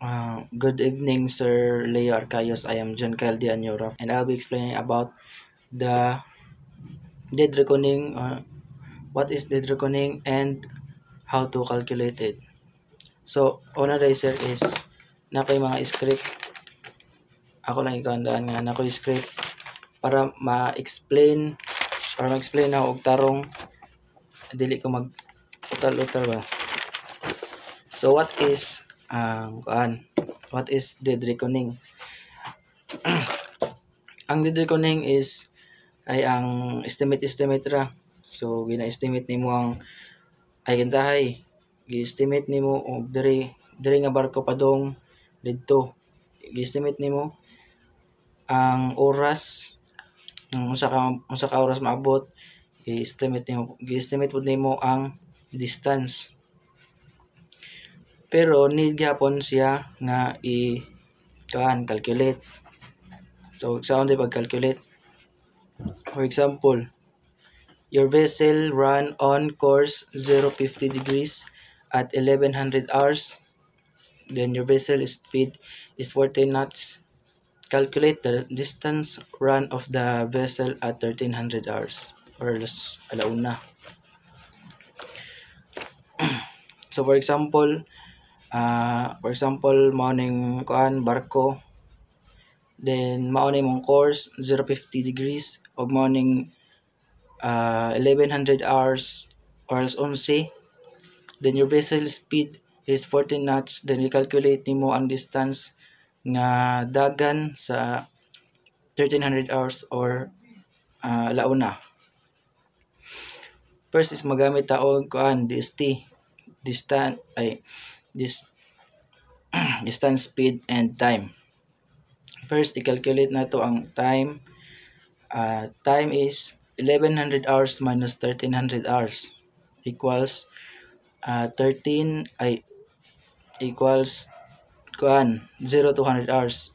Good evening, Sir Leo Arcayos. I am John Kyle Dianyora, and I'll be explaining about the dead reckoning, what is dead reckoning, and how to calculate it. So, una day, sir, is na ko'y mga script. Ako lang ikandaan nga na ko'y script para ma-explain na og tarong dili ko mag utal-utal ba. So, what is dead reckoning? Ang dead reckoning ay ang estimate ra. So gina-estimate nimo ang ay gantahay. Gi-estimate nimo og diri nga barko padong didto. Gi-estimate nimo ang oras, unsa ka oras maabot. Gi-estimate pud nimo ang distance. Pero need gyapon siya nga calculate. So saan di pag-calculate? For example, your vessel run on course 050 degrees at 1100 hours. Then your vessel speed is 14 knots. Calculate the distance run of the vessel at 1300 hours or alauna. So for example, morning barko. Then mao mong course 050 degrees og morning 1100 hours or 11. Then your vessel speed is 14 knots. Then i-calculate nimo ang distance nga dagan sa 1300 hours or launa. First is magamit ta og DST, distance, speed, and time. First, i-calculate na to ang time. Time is 1100 hours minus 1300 hours equals 13 equals 0 to 100 hours.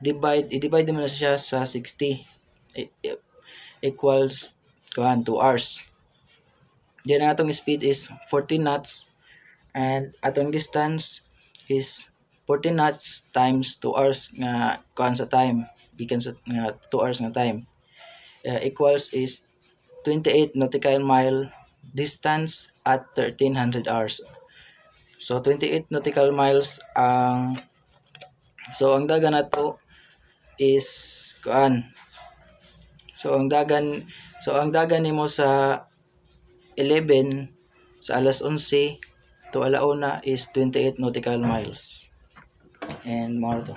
I-divide mo na siya sa 60 equals 2 hours. Then atong speed is 14 knots and atong distance is 14 knots times 2 hours nga sa time gikan sa 2 hours nga time equals is 28 nautical mile distance at 1300 hours. So 28 nautical miles ang dagan nato is ang dagan nimo sa 11 sa alas 11 to alauna is 28 nautical miles. And more to.